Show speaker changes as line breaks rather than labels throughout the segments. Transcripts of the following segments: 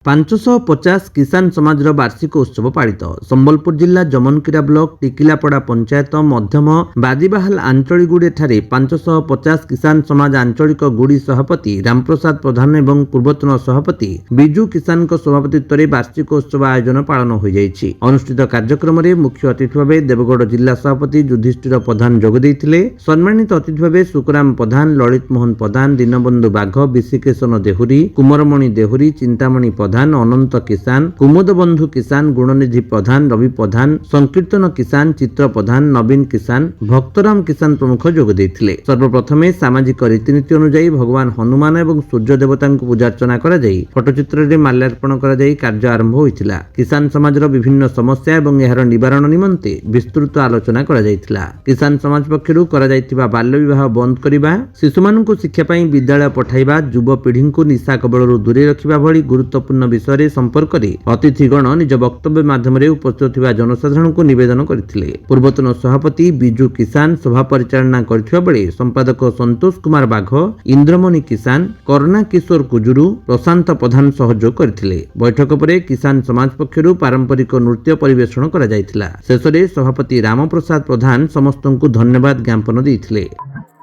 550 किसान समाज वार्षिक उत्सव पालित संबलपुर जिला जमनकीरा ब्लॉक टिकिलापड़ा पंचायत मध्यम बादीबाहाल आंचलिक गुड़ी ठारे 550 किसान समाज आंचलिक गुड़ी सभापति रामप्रसाद प्रधान एवं पूर्वतन सभापति बिजू किसान सभापतित्व में वार्षिक उत्सव आयोजन पालन हो जाइछि। अनुष्ठित कार्यक्रम में मुख्य अतिथि भाव देवगढ़ जिला सभापति युधिष्ठिर प्रधान जोग देइथिले। सम्मानित अतिथि भाव सुखराम प्रधान, ललित मोहन प्रधान, दीनबंधु बाघ, विशिकेशन देहुरी, कुमारमणि देहुरी, चिंतामणि प्रधान, अनंत किसान, कुमुद बंधु किसान, गुणनिधि प्रधान, रवि प्रधान, संकीर्तन किसान, चित्र प्रधान, नवीन किसान, भक्तराम किसान प्रमुख जोग देइथिले। सर्वप्रथमे सामाजिक रीतिनीति अनुसार भगवान हनुमान एवं सूर्य देवता पूजार्चना करा जाई फटोचित्र रे माल्यार्पण करा जाई कार्य आरंभ होइथिला। किसान समाजर विभिन्न समस्या एवं एहार निवारण निमंते विस्तृत आलोचना करा जाइथिला। किसान समाज पक्षरु करा जाइथिबा बाल्य विवाह बंद करिबा, शिशुमानंकु शिक्षा पई विद्यालय पठाइबा, युवा पीढ़ींकु निशा कबळरु दूरे रखिबा भली गुरुत्वपूर्ण विषय संपर्क में अतिथिगण निज वक्तव्य माध्यम उपस्थित थिबा जनसाधारण को निवेदन करथिले। पूर्वतन सभापति बिजू किसान सभा परिचालना करथिबा बेले संपादक संतोष कुमार बाघ, इंद्रमणि किसान, करुणा किशोर कुजुरु, प्रशांत प्रधान सहयोग करथिले। बैठक पर किसान समाज पक्षरु पारंपरिक नृत्य परिवेषण करा जायथिला। शेषरे सभापति रामप्रसाद प्रधान समस्तंकु धन्यवाद ज्ञापन देइथिले।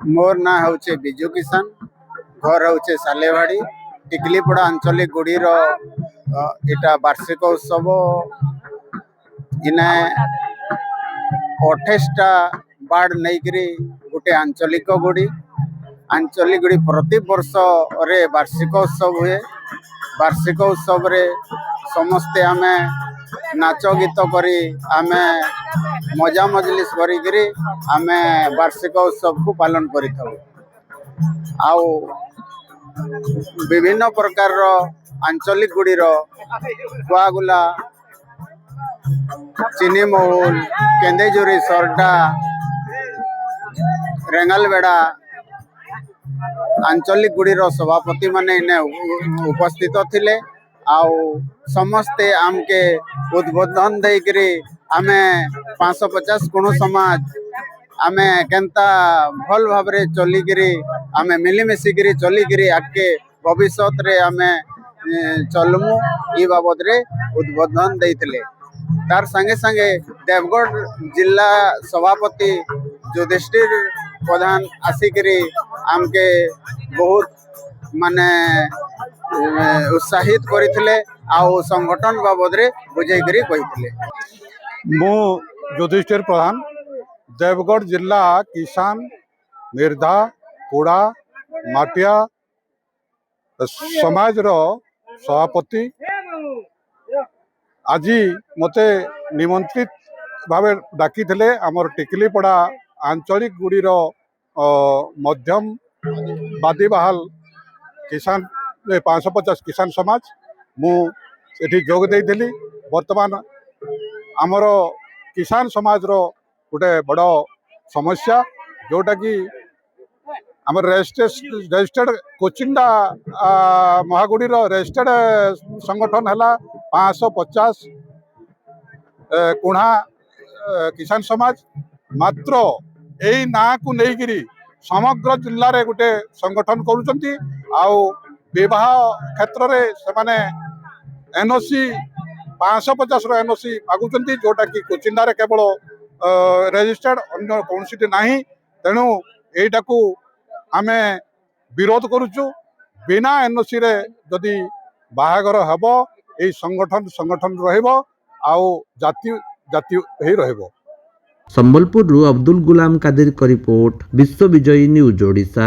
मोर ना होचे बिजू किसान, घर होचे सालेवाड़ी, टिकलीपड़ा आंचलिक गुड़ीर इटा वार्षिक उत्सव। इने 28टा बाड़ नहींकरी गोटे आंचलिक गुड़ी प्रति वर्ष रे वार्षिक उत्सव हुए। वार्षिक उत्सव रे समस्ते आमे नाच गीत करी आमे मजा मजलिस करी आमे वार्षिक उत्सव को पालन करी आउ विभिन्न प्रकार आंचलिक गुड़ीर गुआगुला, चीनी महुल, केंदेजुरी, सरडा, रेंगालबेड़ा आंचलिक गुड़ीर सभापति माने इने उपस्थित थिले। आउ समस्ते आमके उद्बोधन देकरी आमे 550 गुण समाज आमे केंता भल भाबरे चलिकरी आमे मिलिमिशिकरी चलिकरी आगे भविष्य रे आमे चलमु ई बाबद रे उद्बोधन देइथिले। तार संगे संगे देवगढ़ जिला सभापति युधिष्ठिर प्रधान आसिकरी आमके बहुत माने उत्साहित करथिले आउ संगठन बाबद रे बुझाई करी कहिथिले।
मु युधिष्ठिर प्रधान, देवगढ़ जिला किसान मिर्धा कुड़ा माटिया समाज रो सभापति। आज मते निमंत्रित भावे डाकी थे आमर टिकलीपड़ा आंचलिक गुड़ीर मध्यम बादीबाहाल किसान 550 किसान समाज मुझे जोग देइथिली। वर्तमान आमर किसान समाज रो गोटे बड़ समस्या जोटा कि आम रजिस्टर्ड कोचिंडा महागुड़ी रजिस्टर्ड संगठन है 550 कुणा किसान समाज। मात्र यही ना को लेकिरी समग्र जिले में गोटे संगठन करुँच विवाह क्षेत्र में से एनओसी 550 एनओसी मागुंट जोटा कि कोचिंडा केवल रजिस्टर्ड अन्य कौन ना। तेणु यहीटा को आमे विरोध करुचु। बिना एनओसी रे जदि बाहागर हेब यही संगठन रहिबो आउ जाति ही रहिबो।
संबलपुर अब्दुल गुलाम कादिर का रिपोर्ट, विश्व विजयी न्यूज ओडिशा।